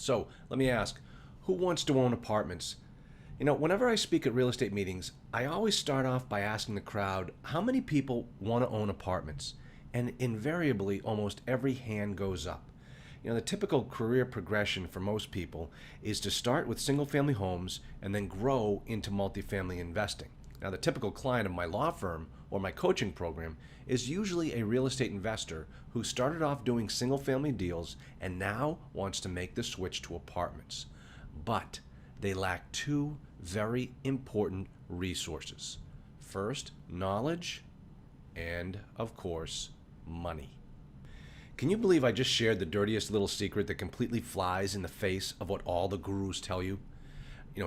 So let me ask, who wants to own apartments? Whenever I speak at real estate meetings, I always start off by asking the crowd how many people want to own apartments. And invariably, almost every hand goes up. The typical career progression for most people is to start with single family homes and then grow into multifamily investing. Now, the typical client of my law firm or my coaching program is usually a real estate investor who started off doing single family deals and now wants to make the switch to apartments. But they lack two very important resources. First, knowledge, and of course, money. Can you believe I just shared the dirtiest little secret that completely flies in the face of what all the gurus tell you?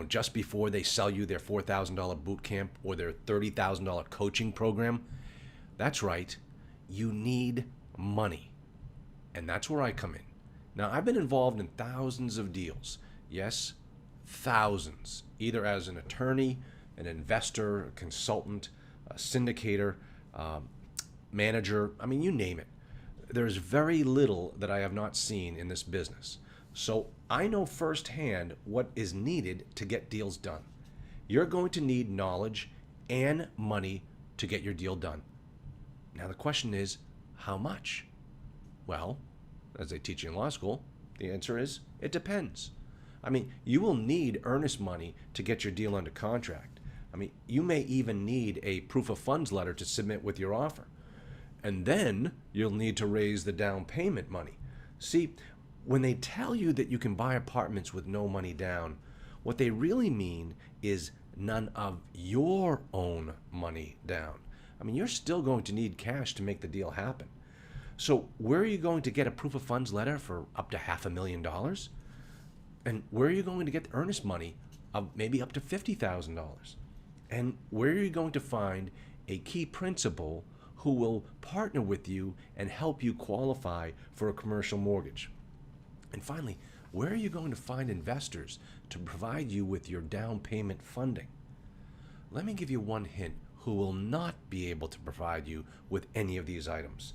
Just before they sell you their $4,000 boot camp or their $30,000 coaching program? That's right, you need money. And that's where I come in. Now, I've been involved in thousands of deals. Yes, thousands, either as an attorney, an investor, a consultant, a syndicator, manager, you name it. There's very little that I have not seen in this business. So I know firsthand what is needed to get deals done. You're going to need knowledge and money to get your deal done. Now the question is, how much? Well, as they teach you in law school, the answer is, it depends. You will need earnest money to get your deal under contract. You may even need a proof of funds letter to submit with your offer. And then you'll need to raise the down payment money. See, when they tell you that you can buy apartments with no money down, what they really mean is none of your own money down. You're still going to need cash to make the deal happen. So where are you going to get a proof of funds letter for up to $500,000? And where are you going to get the earnest money of maybe up to $50,000? And where are you going to find a key principal who will partner with you and help you qualify for a commercial mortgage? And finally, where are you going to find investors to provide you with your down payment funding? Let me give you one hint who will not be able to provide you with any of these items.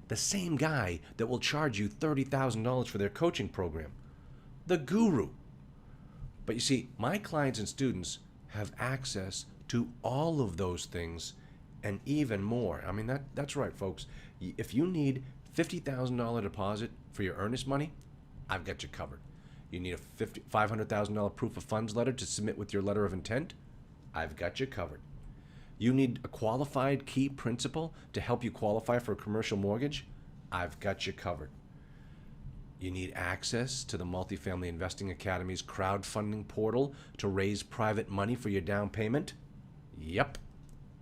The same guy that will charge you $30,000 for their coaching program. The guru. But you see, my clients and students have access to all of those things and even more. That's right, folks. If you need $50,000 deposit for your earnest money, I've got you covered. You need a $500,000 proof of funds letter to submit with your letter of intent? I've got you covered. You need a qualified key principal to help you qualify for a commercial mortgage? I've got you covered. You need access to the Multifamily Investing Academy's crowdfunding portal to raise private money for your down payment? Yep,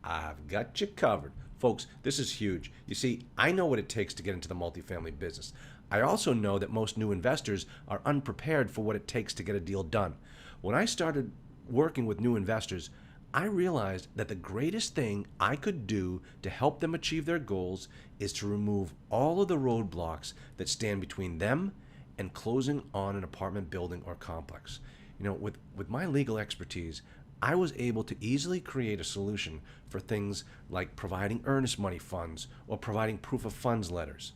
I've got you covered. Folks, this is huge. You see, I know what it takes to get into the multifamily business. I also know that most new investors are unprepared for what it takes to get a deal done. When I started working with new investors, I realized that the greatest thing I could do to help them achieve their goals is to remove all of the roadblocks that stand between them and closing on an apartment building or complex. With my legal expertise, I was able to easily create a solution for things like providing earnest money funds or providing proof of funds letters.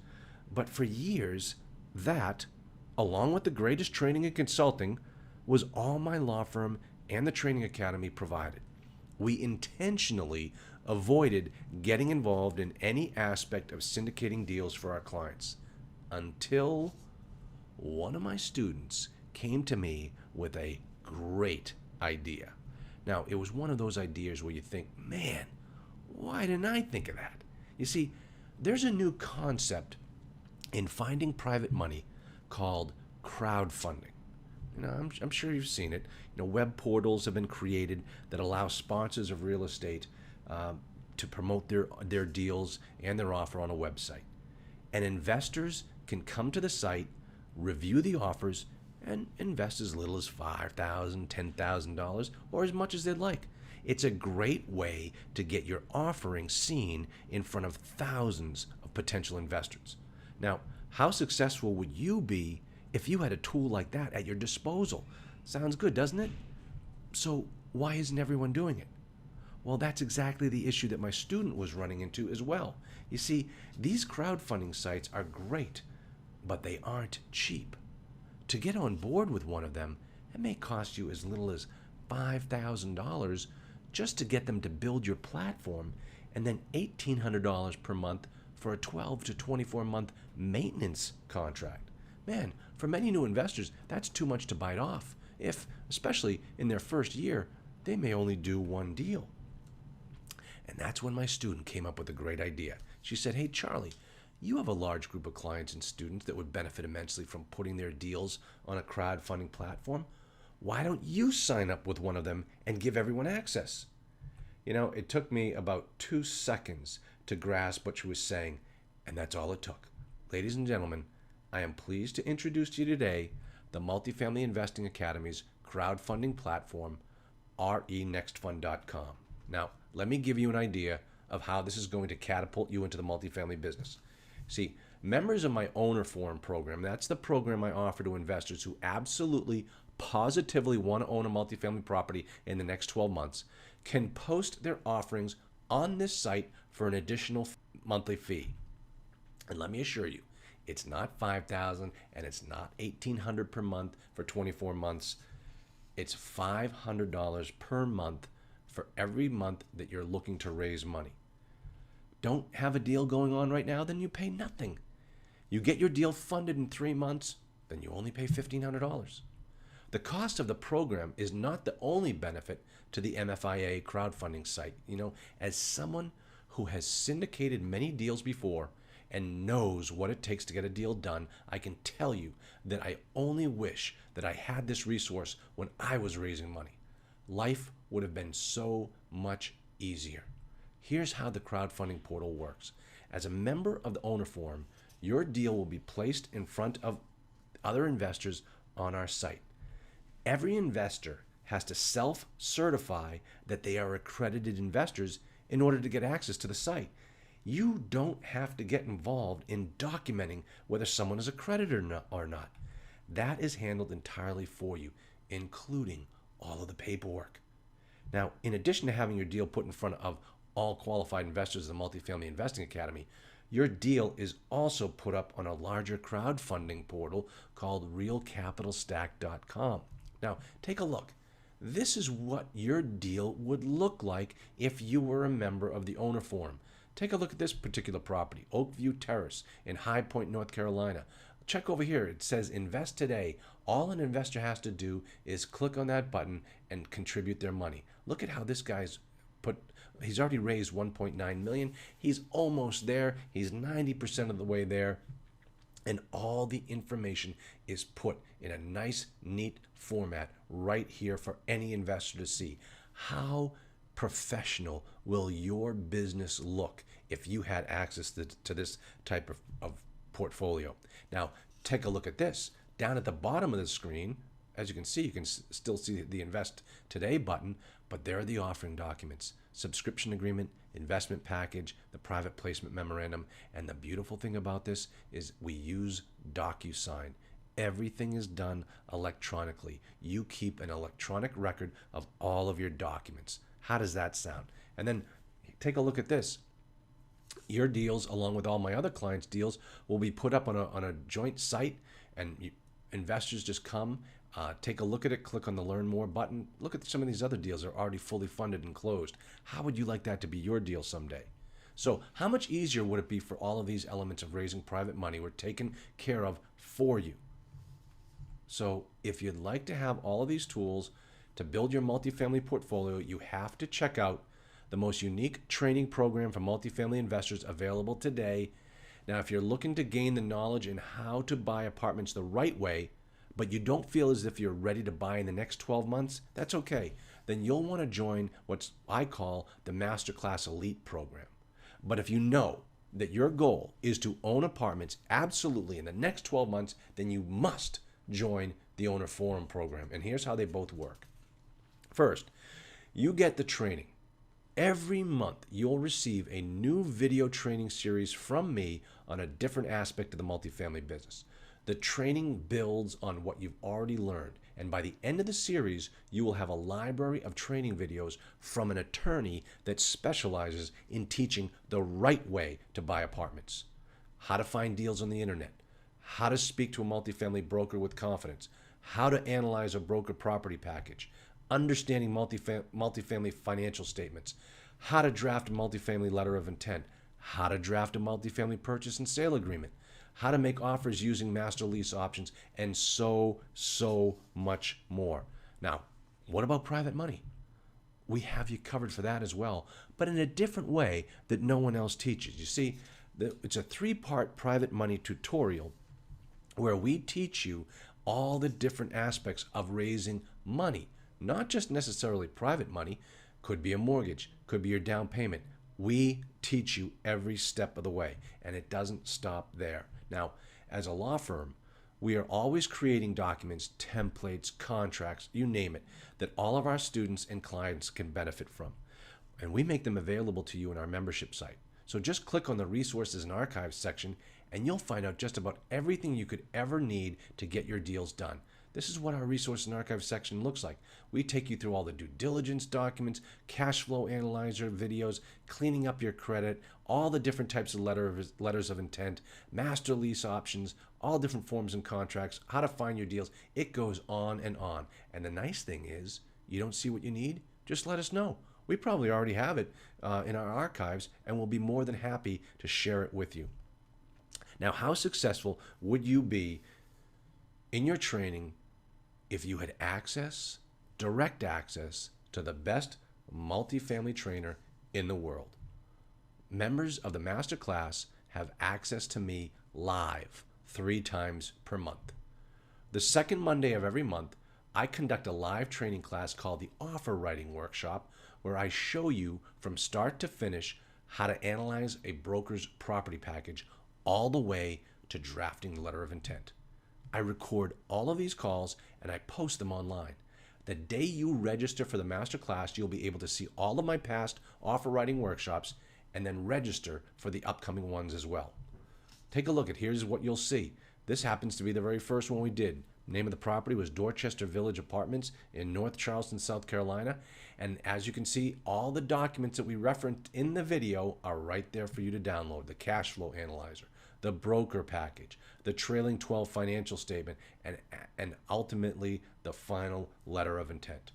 But for years, that, along with the greatest training and consulting, was all my law firm and the training academy provided. We intentionally avoided getting involved in any aspect of syndicating deals for our clients until one of my students came to me with a great idea. Now, it was one of those ideas where you think, man, why didn't I think of that? You see, there's a new concept in finding private money called crowdfunding. I'm sure you've seen it. Web portals have been created that allow sponsors of real estate to promote their deals and their offer on a website. And investors can come to the site, review the offers, and invest as little as $5,000, $10,000, or as much as they'd like. It's a great way to get your offering seen in front of thousands of potential investors. Now, how successful would you be if you had a tool like that at your disposal? Sounds good, doesn't it? So why isn't everyone doing it? Well, that's exactly the issue that my student was running into as well. You see, these crowdfunding sites are great, but they aren't cheap. to get on board with one of them, it may cost you as little as $5,000 just to get them to build your platform, and then $1,800 per month for a 12 to 24-month maintenance contract. Man, for many new investors, that's too much to bite off. If, especially in their first year, they may only do one deal. And that's when my student came up with a great idea. She said, "Hey, Charlie, you have a large group of clients and students that would benefit immensely from putting their deals on a crowdfunding platform. Why don't you sign up with one of them and give everyone access?" It took me about 2 seconds to grasp what she was saying, and that's all it took. Ladies and gentlemen, I am pleased to introduce to you today the Multifamily Investing Academy's crowdfunding platform, renextfund.com. Now, let me give you an idea of how this is going to catapult you into the multifamily business. See, members of my Owner Forum program, that's the program I offer to investors who absolutely, positively want to own a multifamily property in the next 12 months, can post their offerings on this site for an additional monthly fee. And let me assure you, it's not $5,000 and it's not $1,800 per month for 24 months. It's $500 per month for every month that you're looking to raise money. Don't have a deal going on right now, then you pay nothing. You get your deal funded in 3 months, then you only pay $1,500. The cost of the program is not the only benefit to the MFIA crowdfunding site. As someone who has syndicated many deals before and knows what it takes to get a deal done, I can tell you that I only wish that I had this resource when I was raising money. Life would have been so much easier. Here's how the crowdfunding portal works. As a member of the Owner Forum, your deal will be placed in front of other investors on our site. Every investor has to self-certify that they are accredited investors in order to get access to the site. You don't have to get involved in documenting whether someone is accredited or not. That is handled entirely for you, including all of the paperwork. Now, in addition to having your deal put in front of all qualified investors of the Multifamily Investing Academy, your deal is also put up on a larger crowdfunding portal called realcapitalstack.com. Now, take a look. This is what your deal would look like if you were a member of the Owner Forum. Take a look at this particular property, Oakview Terrace in High Point, North Carolina. Check over here. It says Invest Today. All an investor has to do is click on that button and contribute their money. Look at how this guy's he's already raised $1.9 million. He's almost there. He's 90% of the way there. And all the information is put in a nice, neat format right here for any investor to see. How professional will your business look if you had access to this type of portfolio? Now, take a look at this. Down at the bottom of the screen, as you can see, you can still see the Invest Today button, but there are the offering documents, subscription agreement, investment package, the private placement memorandum, and the beautiful thing about this is we use DocuSign. Everything is done electronically. You keep an electronic record of all of your documents. How does that sound? And then take a look at this. Your deals, along with all my other clients' deals, will be put up on a joint site, and investors just come, take a look at it, click on the Learn More button. Look at some of these other deals that are already fully funded and closed. How would you like that to be your deal someday? So how much easier would it be for all of these elements of raising private money were taken care of for you? So if you'd like to have all of these tools to build your multifamily portfolio, you have to check out the most unique training program for multifamily investors available today. Now, if you're looking to gain the knowledge in how to buy apartments the right way, but you don't feel as if you're ready to buy in the next 12 months, that's okay. Then you'll want to join what I call the Masterclass Elite program. But if you know that your goal is to own apartments absolutely in the next 12 months, then you must join the Owner Forum program. And here's how they both work. First, you get the training. Every month, you'll receive a new video training series from me on a different aspect of the multifamily business. The training builds on what you've already learned, and by the end of the series, you will have a library of training videos from an attorney that specializes in teaching the right way to buy apartments. How to find deals on the internet, how to speak to a multifamily broker with confidence, how to analyze a broker property package, understanding multifamily financial statements, how to draft a multifamily letter of intent, how to draft a multifamily purchase and sale agreement, how to make offers using master lease options, and so much more. Now, what about private money? We have you covered for that as well, but in a different way that no one else teaches. You see, it's a 3-part private money tutorial where we teach you all the different aspects of raising money, not just necessarily private money. Could be a mortgage, could be your down payment. We teach you every step of the way, and it doesn't stop there. Now, as a law firm, we are always creating documents, templates, contracts, you name it, that all of our students and clients can benefit from. And we make them available to you in our membership site. So just click on the Resources and Archives section, and you'll find out just about everything you could ever need to get your deals done. This is what our Resources and Archives section looks like. We take you through all the due diligence documents, cash flow analyzer videos, cleaning up your credit, all the different types of letters of intent, master lease options, all different forms and contracts, how to find your deals. It goes on and on. And the nice thing is, you don't see what you need? Just let us know. We probably already have it in our archives, and we'll be more than happy to share it with you. Now, how successful would you be in your training if you had direct access to the best multifamily trainer in the world? Members of the masterclass have access to me live 3 times per month. The second Monday of every month, I conduct a live training class called the Offer Writing Workshop, where I show you from start to finish how to analyze a broker's property package all the way to drafting the letter of intent. I record all of these calls and I post them online. The day you register for the masterclass, you'll be able to see all of my past offer writing workshops and then register for the upcoming ones as well. Take a look at, here's what you'll see. This happens to be the very first one we did. Name of the property was Dorchester Village Apartments in North Charleston, South Carolina. And as you can see, all the documents that we referenced in the video are right there for you to download. The cash flow analyzer, the broker package, the trailing 12 financial statement, and ultimately the final letter of intent.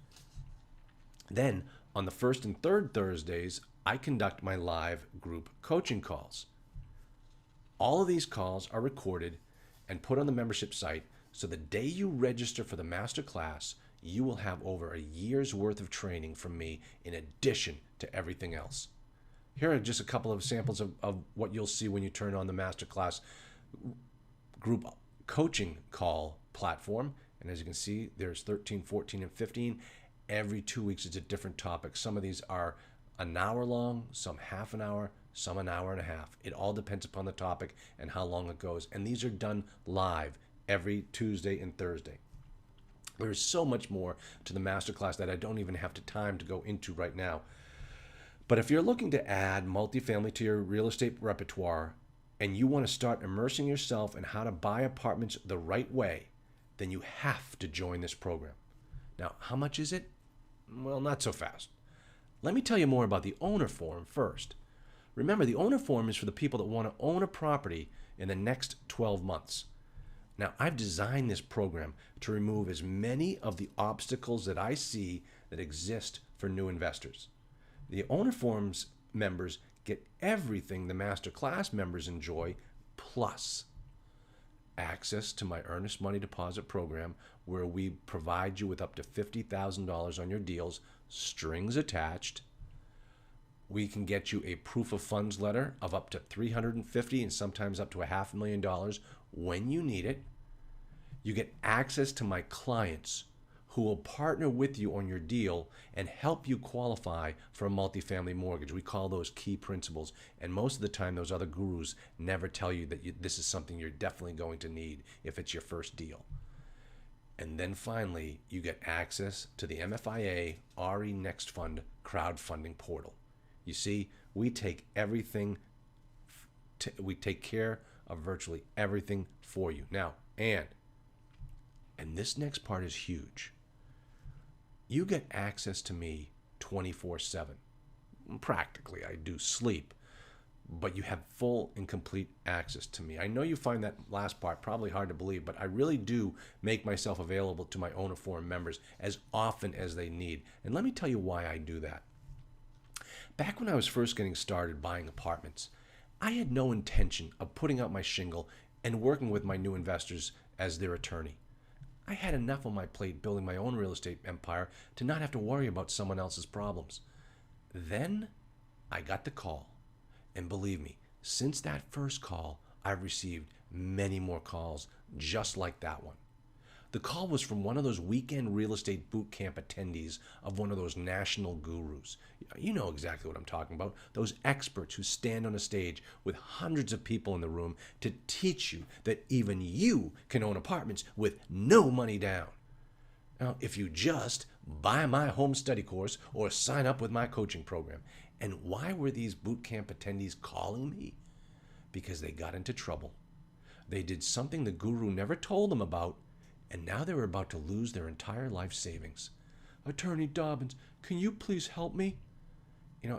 Then on the first and third Thursdays, I conduct my live group coaching calls. All of these calls are recorded and put on the membership site, so the day you register for the master class, you will have over a year's worth of training from me in addition to everything else. Here are just a couple of samples of what you'll see when you turn on the masterclass group coaching call platform. And as you can see, there's 13, 14, and 15. Every 2 weeks it's a different topic. Some of these are an hour long, some half an hour, some an hour and a half. It all depends upon the topic and how long it goes. And these are done live every Tuesday and Thursday. There is so much more to the masterclass that I don't even have the time to go into right now. But if you're looking to add multifamily to your real estate repertoire and you want to start immersing yourself in how to buy apartments the right way, then you have to join this program. Now, how much is it? Well, not so fast. Let me tell you more about the owner form first. Remember, the owner form is for the people that want to own a property in the next 12 months. Now, I've designed this program to remove as many of the obstacles that I see that exist for new investors. The owner forms members get everything the master class members enjoy, plus access to my earnest money deposit program, where we provide you with up to $50,000 on your deals, strings attached. We can get you a proof of funds letter of up to $350,000 and sometimes up to $500,000 when you need it. You get access to my clients who will partner with you on your deal and help you qualify for a multifamily mortgage. We call those key principles. And most of the time, those other gurus never tell you that this is something you're definitely going to need if it's your first deal. And then finally, you get access to the MFIA RE Next Fund crowdfunding portal. You see, we take everything, we take care of virtually everything for you. Now, and this next part is huge. You get access to me 24/7. Practically, I do sleep. but you have full and complete access to me. I know you find that last part probably hard to believe, but I really do make myself available to my owner forum members as often as they need. And let me tell you why I do that. Back when I was first getting started buying apartments, I had no intention of putting out my shingle and working with my new investors as their attorney. I had enough on my plate building my own real estate empire to not have to worry about someone else's problems. Then I got the call. And believe me, since that first call, I've received many more calls just like that one. The call was from one of those weekend real estate boot camp attendees of one of those national gurus. You know exactly what I'm talking about. Those experts who stand on a stage with hundreds of people in the room to teach you that even you can own apartments with no money down. Now, if you just buy my home study course or sign up with my coaching program. And why were these boot camp attendees calling me? Because they got into trouble. They did something the guru never told them about, and now they were about to lose their entire life savings. Attorney Dobbins, can you please help me?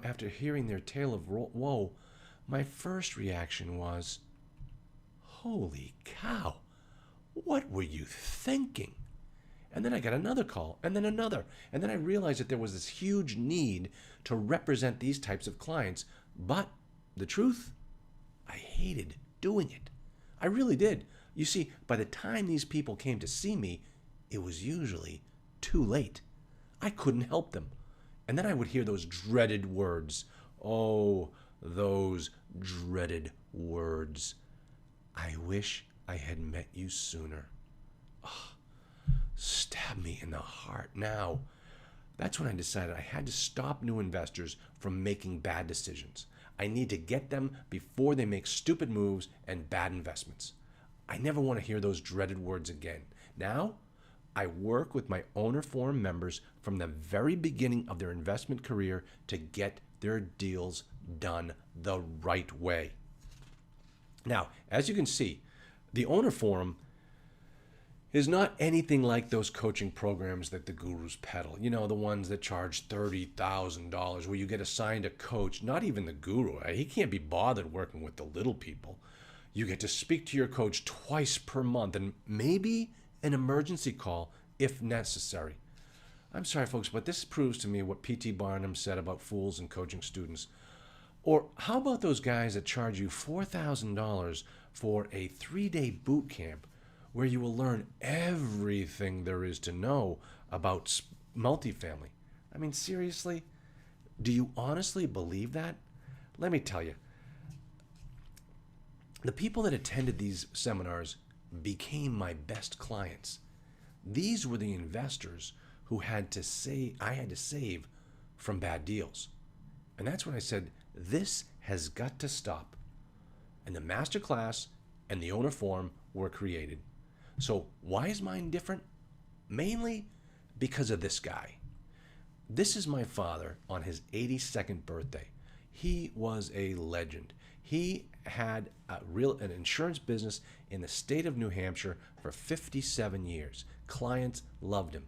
After hearing their tale of woe, my first reaction was, holy cow, what were you thinking? And then I got another call, and then another. And then I realized that there was this huge need to represent these types of clients. But the truth, I hated doing it. I really did. You see, by the time these people came to see me, it was usually too late. I couldn't help them. And then I would hear those dreaded words. Oh, those dreaded words. I wish I had met you sooner. Oh, stab me in the heart now. That's when I decided I had to stop new investors from making bad decisions. I need to get them before they make stupid moves and bad investments. I never want to hear those dreaded words again. Now, I work with my owner forum members from the very beginning of their investment career to get their deals done the right way. Now, as you can see, the owner forum is not anything like those coaching programs that the gurus peddle. The ones that charge $30,000 where you get assigned a coach, not even the guru. He can't be bothered working with the little people. You get to speak to your coach twice per month and maybe an emergency call if necessary. I'm sorry, folks, but this proves to me what P.T. Barnum said about fools and coaching students. Or how about those guys that charge you $4,000 for a 3-day boot camp where you will learn everything there is to know about multifamily? I mean, seriously? Do you honestly believe that? Let me tell you, the people that attended these seminars became my best clients. These were the investors who I had to save from bad deals. And that's when I said, this has got to stop. And the masterclass and the owner forum were created. So why is mine different? Mainly because of this guy. This is my father on his 82nd birthday. He was a legend. He had an insurance business in the state of New Hampshire for 57 years. Clients loved him.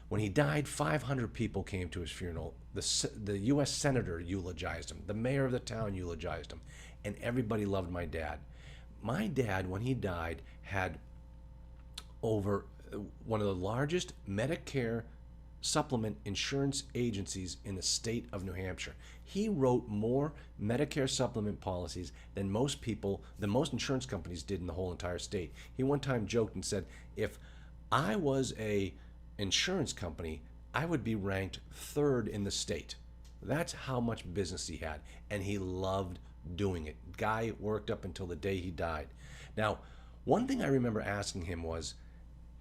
When he died, 500 people came to his funeral. The U.S. Senator eulogized him. The mayor of the town eulogized him. And everybody loved my dad. My dad, when he died, had over one of the largest Medicare supplement insurance agencies in the state of New Hampshire. He wrote more Medicare supplement policies than most insurance companies did in the whole entire state. He one time joked and said, if I was a insurance company, I would be ranked 3rd in the state. That's how much business he had, and he loved doing it. Guy worked up until the day he died. Now, one thing I remember asking him was,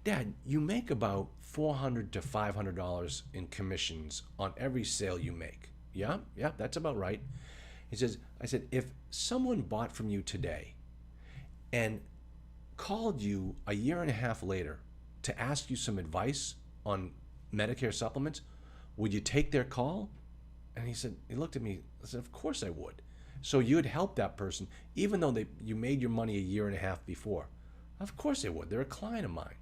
Dad, you make about $400 to $500 in commissions on every sale you make. Yeah, that's about right. I said, if someone bought from you today and called you a year and a half later to ask you some advice on Medicare supplements, would you take their call? And he looked at me, I said, of course I would. So you'd help that person, even though you made your money a year and a half before. Of course I would. They're a client of mine.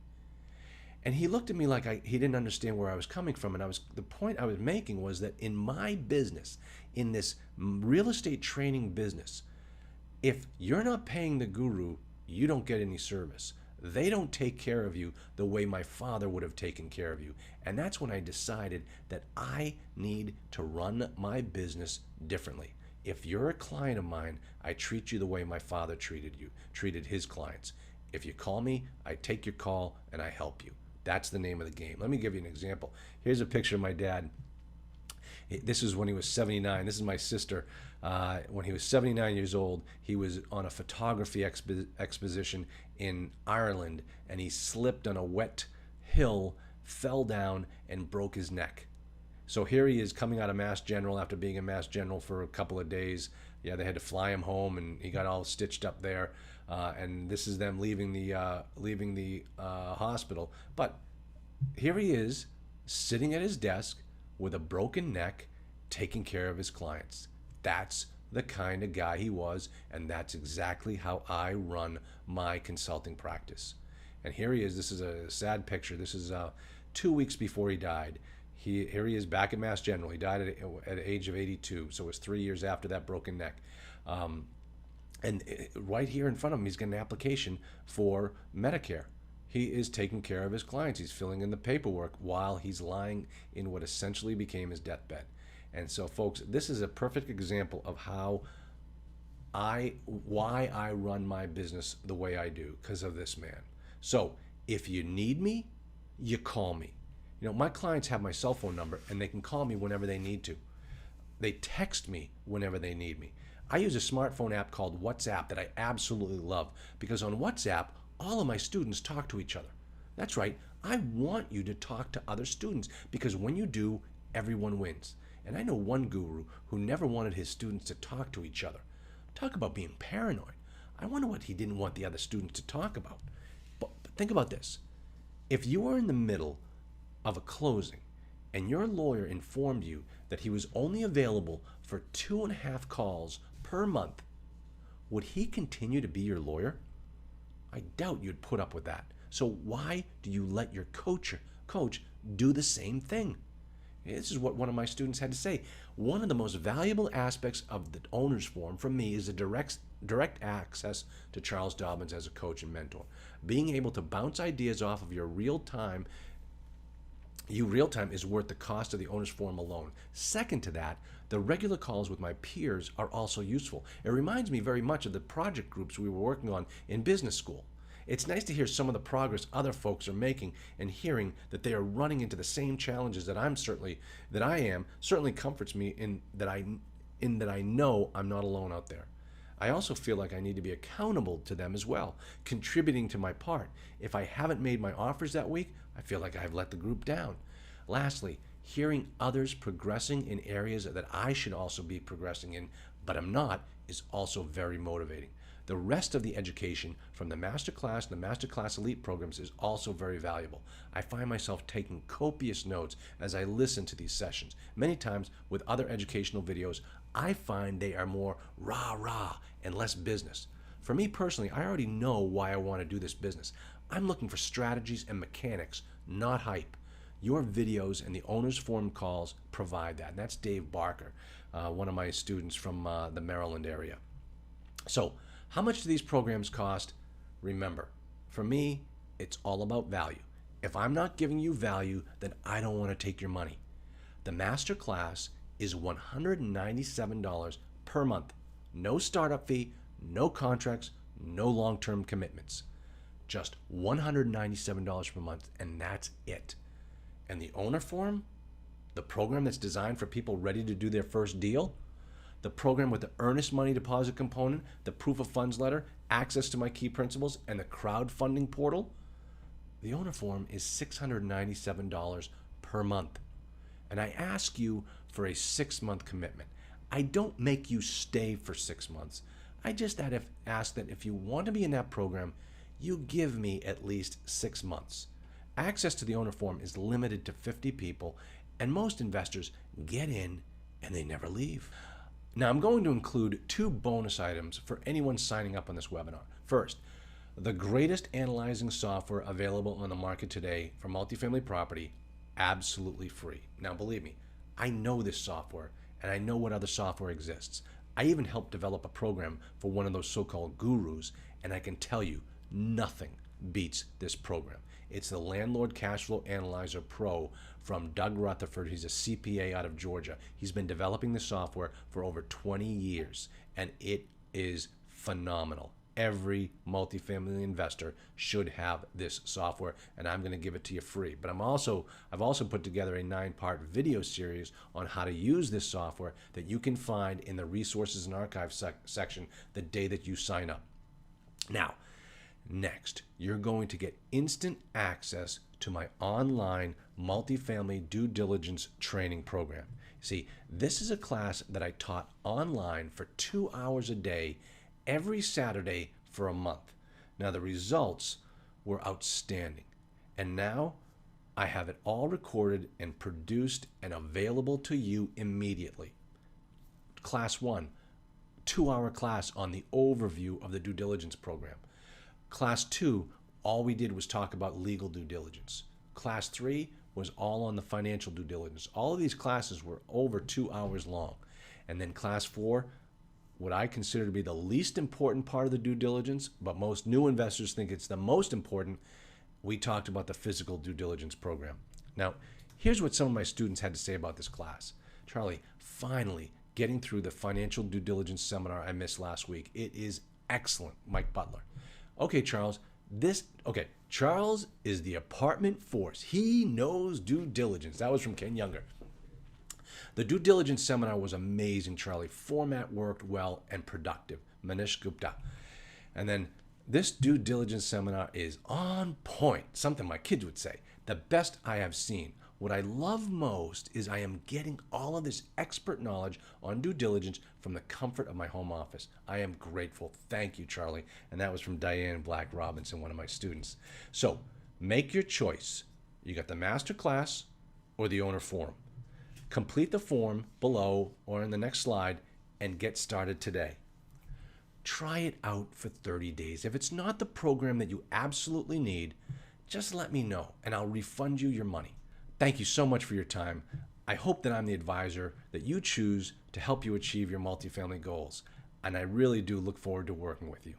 And he looked at me like he didn't understand where I was coming from. And the point I was making was that in my business, in this real estate training business, If you're not paying the guru, you don't get any service. They don't take care of you the way my father would have taken care of you. And that's when I decided that I need to run my business differently. If you're a client of mine, I treat you the way my father treated his clients. If you call me, I take your call and I help you. That's the name of the game. Let me give you an example. Here's a picture of my dad. This is when he was 79. This is my sister. When he was 79 years old, he was on a photography exposition in Ireland, and he slipped on a wet hill, fell down, and broke his neck. So here he is coming out of Mass General after being in Mass General for a couple of days. Yeah, they had to fly him home, and he got all stitched up there. And this is them leaving the hospital. But here he is, sitting at his desk with a broken neck, taking care of his clients. That's the kind of guy he was, and that's exactly how I run my consulting practice. And here he is. This is a sad picture. This is 2 weeks before he died. Here he is back at Mass General. He died at the age of 82, so it was 3 years after that broken neck. And right here in front of him, he's getting an application for Medicare. He is taking care of his clients. He's filling in the paperwork while he's lying in what essentially became his deathbed. And so, folks, this is a perfect example of why I run my business the way I do, because of this man. So if you need me, you call me. You know, my clients have my cell phone number, and they can call me whenever they need to. They text me whenever they need me. I use a smartphone app called WhatsApp that I absolutely love, because on WhatsApp, all of my students talk to each other. That's right. I want you to talk to other students, because when you do, everyone wins. And I know one guru who never wanted his students to talk to each other. Talk about being paranoid. I wonder what he didn't want the other students to talk about. But think about this. If you were in the middle of a closing and your lawyer informed you that he was only available for 2.5 calls per month, would he continue to be your lawyer? I doubt you'd put up with that. So why do you let your coach do the same thing? This is what one of my students had to say. One of the most valuable aspects of the owner's forum for me is the direct access to Charles Dobbins as a coach and mentor. Being able to bounce ideas off of you real time is worth the cost of the owner's forum alone. Second to that, the regular calls with my peers are also useful. It reminds me very much of the project groups we were working on in business school. It's nice to hear some of the progress other folks are making, and hearing that they are running into the same challenges that I am certainly comforts me in that I know I'm not alone out there. I also feel like I need to be accountable to them as well, contributing to my part. If I haven't made my offers that week, I feel like I've let the group down. Lastly, hearing others progressing in areas that I should also be progressing in, but I'm not, is also very motivating. The rest of the education from the Masterclass and the Masterclass Elite programs is also very valuable. I find myself taking copious notes as I listen to these sessions. Many times with other educational videos, I find they are more rah-rah and less business. For me personally, I already know why I want to do this business. I'm looking for strategies and mechanics, not hype. Your videos and the owner's forum calls provide that. And that's Dave Barker, one of my students from the Maryland area. So, how much do these programs cost? Remember, for me, it's all about value. If I'm not giving you value, then I don't want to take your money. The Masterclass is $197 per month. No startup fee, no contracts, no long-term commitments. Just $197 per month, and that's it. And the owner forum, the program that's designed for people ready to do their first deal, the program with the earnest money deposit component, the proof of funds letter, access to my key principles, and the crowdfunding portal, the owner forum is $697 per month. And I ask you for a 6-month commitment. I don't make you stay for 6 months. I just ask that if you want to be in that program, you give me at least 6 months. Access to the owner forum is limited to 50 people, and most investors get in and they never leave. Now, I'm going to include 2 bonus items for anyone signing up on this webinar. First, the greatest analyzing software available on the market today for multifamily property, absolutely free. Now, believe me, I know this software, and I know what other software exists. I even helped develop a program for one of those so-called gurus, and I can tell you, nothing beats this program. It's the Landlord Cash Flow Analyzer Pro from Doug Rutherford. He's a CPA out of Georgia. He's been developing the software for over 20 years, and it is phenomenal. Every multifamily investor should have this software, and I'm going to give it to you free. But I've also put together a 9-part video series on how to use this software that you can find in the resources and archives section the day that you sign up. Now, next, you're going to get instant access to my online multifamily due diligence training program. See, this is a class that I taught online for 2 hours a day every Saturday for a month. Now, the results were outstanding. And now I have it all recorded and produced and available to you immediately. Class 1, 2-hour class on the overview of the due diligence program. Class 2, all we did was talk about legal due diligence. Class 3 was all on the financial due diligence. All of these classes were over 2 hours long. And then Class 4, what I consider to be the least important part of the due diligence, but most new investors think it's the most important, we talked about the physical due diligence program. Now, here's what some of my students had to say about this class. Charlie, finally getting through the financial due diligence seminar I missed last week. It is excellent, Mike Butler. Okay, Charles, Charles is the apartment force. He knows due diligence. That was from Ken Younger. The due diligence seminar was amazing, Charlie. Format worked well and productive. Manish Gupta. And then this due diligence seminar is on point, something my kids would say. The best I have seen. What I love most is I am getting all of this expert knowledge on due diligence from the comfort of my home office. I am grateful. Thank you, Charlie. And that was from Diane Black Robinson, one of my students. So make your choice. You got the master class or the owner forum. Complete the form below or in the next slide and get started today. Try it out for 30 days. If it's not the program that you absolutely need, just let me know and I'll refund you your money. Thank you so much for your time. I hope that I'm the advisor that you choose to help you achieve your multifamily goals. And I really do look forward to working with you.